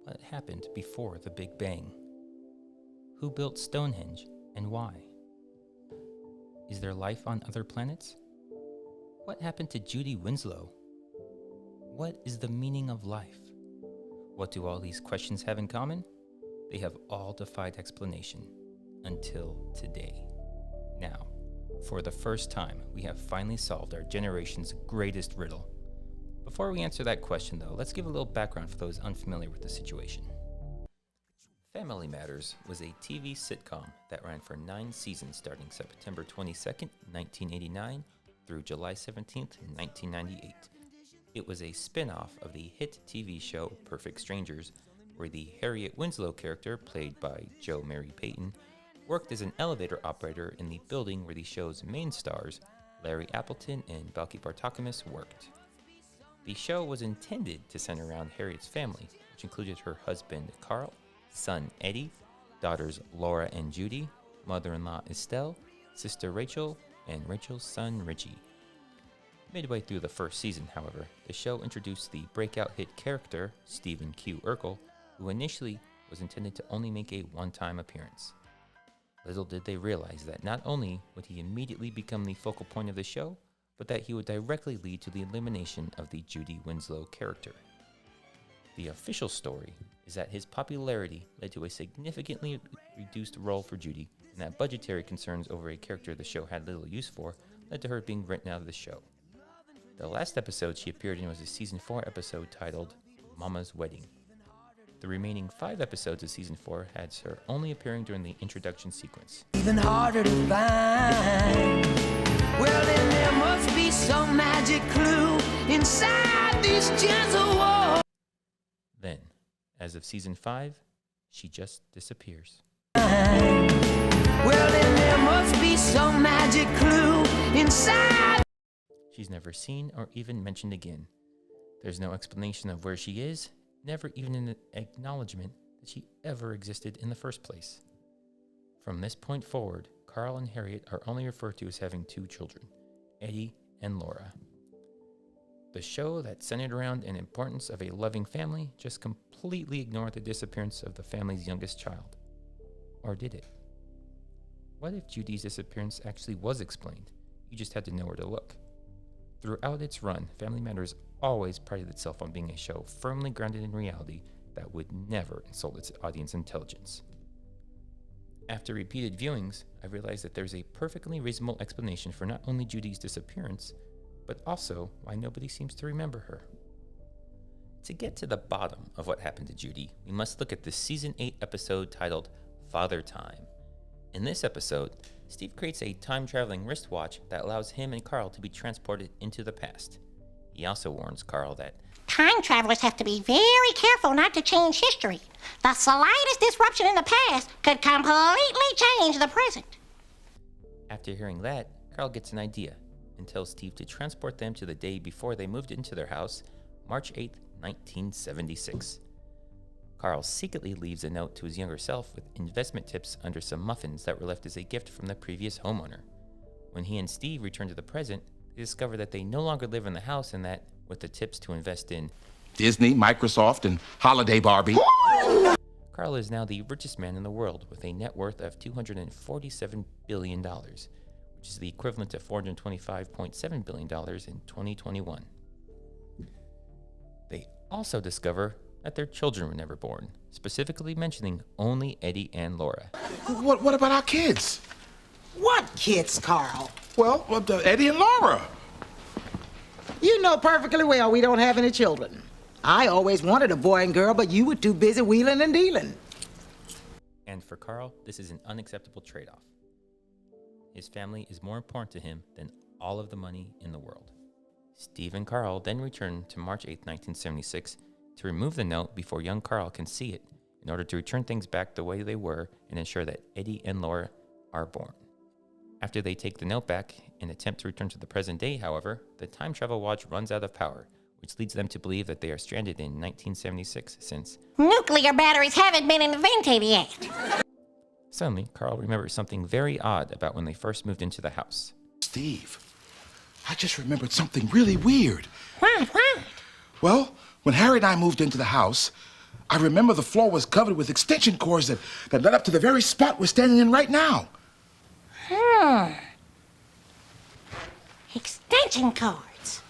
What happened before the Big Bang? Who built Stonehenge and why? Is there life on other planets? What happened to Judy Winslow? What is the meaning of life? What do all these questions have in common? They have all defied explanation until today. Now, for the first time, we have finally solved our generation's greatest riddle. Before we answer that question, though, let's give a little background for those unfamiliar with the situation. Family Matters was a TV sitcom that ran for 9 seasons starting September 22nd, 1989 through July 17th, 1998. It was a spin-off of the hit TV show Perfect Strangers, where the Harriet Winslow character, played by Jo Mary Payton, worked as an elevator operator in the building where the show's main stars, Larry Appleton and Balki Bartokomous, worked. The show was intended to center around Harriet's family, which included her husband Carl, son Eddie, daughters Laura and Judy, mother-in-law Estelle, sister Rachel, and Rachel's son Richie. Midway through the first season, however, the show introduced the breakout hit character, Stephen Q. Urkel, who initially was intended to only make a one-time appearance. Little did they realize that not only would he immediately become the focal point of the show, but that he would directly lead to the elimination of the Judy Winslow character. The official story is that his popularity led to a significantly reduced role for Judy, and that budgetary concerns over a character the show had little use for led to her being written out of the show. The last episode she appeared in was a season 4 episode titled Mama's Wedding. The remaining 5 episodes of season 4 had her only appearing during the introduction sequence. Even harder to find. Well, then there must be some magic clue inside these gentle walls. Then, as of season 5, she just disappears. Well, then there must be some magic clue inside. She's never seen or even mentioned again. There's no explanation of where she is, never even an acknowledgement that she ever existed in the first place. From this point forward, Carl and Harriet are only referred to as having 2 children, Eddie and Laura. The show that centered around an importance of a loving family just completely ignored the disappearance of the family's youngest child. Or did it? What if Judy's disappearance actually was explained? You just had to know where to look. Throughout its run, Family Matters always prided itself on being a show firmly grounded in reality that would never insult its audience intelligence. After repeated viewings, I realized that there's a perfectly reasonable explanation for not only Judy's disappearance, but also why nobody seems to remember her. To get to the bottom of what happened to Judy, we must look at the season 8 episode titled Father Time. In this episode, Steve creates a time-traveling wristwatch that allows him and Carl to be transported into the past. He also warns Carl that time travelers have to be very careful not to change history. The slightest disruption in the past could completely change the present. After hearing that, Carl gets an idea and tells Steve to transport them to the day before they moved into their house, March 8, 1976. Carl secretly leaves a note to his younger self with investment tips under some muffins that were left as a gift from the previous homeowner. When he and Steve return to the present, they discover that they no longer live in the house and that, with the tips to invest in Disney, Microsoft, and Holiday Barbie, Carl is now the richest man in the world with a net worth of $247 billion, which is the equivalent to $425.7 billion in 2021. They also discover that their children were never born, specifically mentioning only Eddie and Laura. what about our kids? What kids, Carl? Well, Eddie and Laura. You know perfectly well we don't have any children. I always wanted a boy and girl, but you were too busy wheeling and dealing. And for Carl, this is an unacceptable trade-off. His family is more important to him than all of the money in the world. Steve and Carl then return to March 8, 1976, to remove the note before young Carl can see it in order to return things back the way they were and ensure that Eddie and Laura are born. After they take the note back and attempt to return to the present day, however, the time travel watch runs out of power, which leads them to believe that they are stranded in 1976 since Nuclear batteries haven't been invented yet. Suddenly, Carl remembers something very odd about when they first moved into the house. Steve, I just remembered something really weird. What? Well, when Harry and I moved into the house, I remember the floor was covered with extension cords that led up to the very spot we're standing in right now. Extension cords.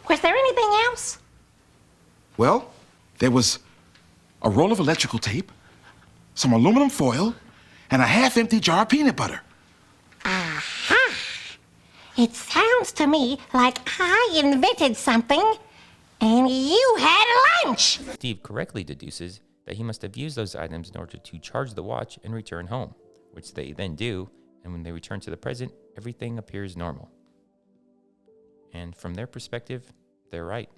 Was there anything else? Well, there was a roll of electrical tape, some aluminum foil, and a half-empty jar of peanut butter. Aha! It sounds to me like I invented something and you had lunch. Steve correctly deduces that he must have used those items in order to charge the watch and return home, which they then do, and when they return to the present, everything appears normal. And from their perspective, they're right.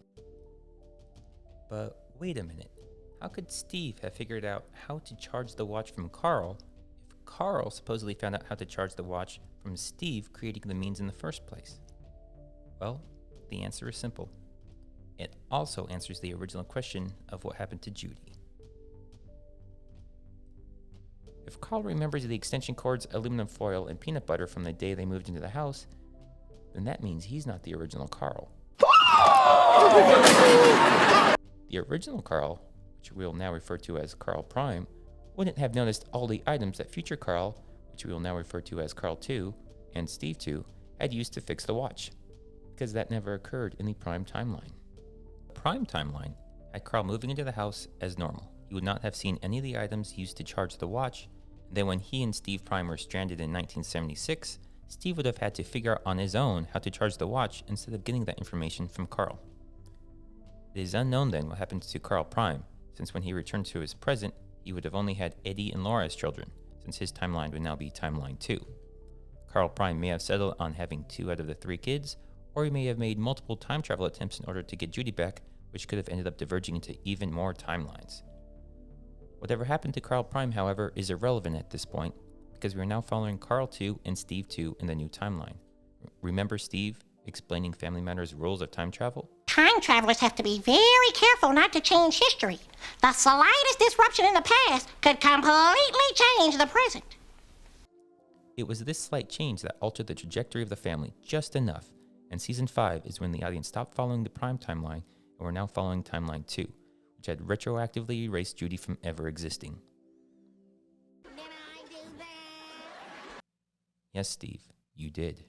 But wait a minute. How could Steve have figured out how to charge the watch from Carl if Carl supposedly found out how to charge the watch from Steve creating the means in the first place? Well, the answer is simple. It also answers the original question of what happened to Judy. If Carl remembers the extension cords, aluminum foil, and peanut butter from the day they moved into the house, then that means he's not the original Carl. The original Carl, which we'll now refer to as Carl Prime, wouldn't have noticed all the items that future Carl, which we will now refer to as Carl 2 and Steve 2, had used to fix the watch, because that never occurred in the Prime timeline. The Prime timeline had Carl moving into the house as normal. He would not have seen any of the items used to charge the watch, and then when he and Steve Prime were stranded in 1976, Steve would have had to figure out on his own how to charge the watch instead of getting that information from Carl. It is unknown then what happened to Carl Prime, since when he returned to his present, he would have only had Eddie and Laura as children, since his timeline would now be timeline 2. Carl Prime may have settled on having 2 out of the 3 kids, or he may have made multiple time travel attempts in order to get Judy back, which could have ended up diverging into even more timelines. Whatever happened to Carl Prime, however, is irrelevant at this point, because we are now following Carl 2 and Steve 2 in the new timeline. Remember Steve explaining Family Matters' rules of time travel? Time travelers have to be very careful not to change history. The slightest disruption in the past could completely change the present. It was this slight change that altered the trajectory of the family just enough, and Season 5 is when the audience stopped following the Prime timeline and we're now following Timeline 2, which had retroactively erased Judy from ever existing. Did I do that? Yes, Steve, you did.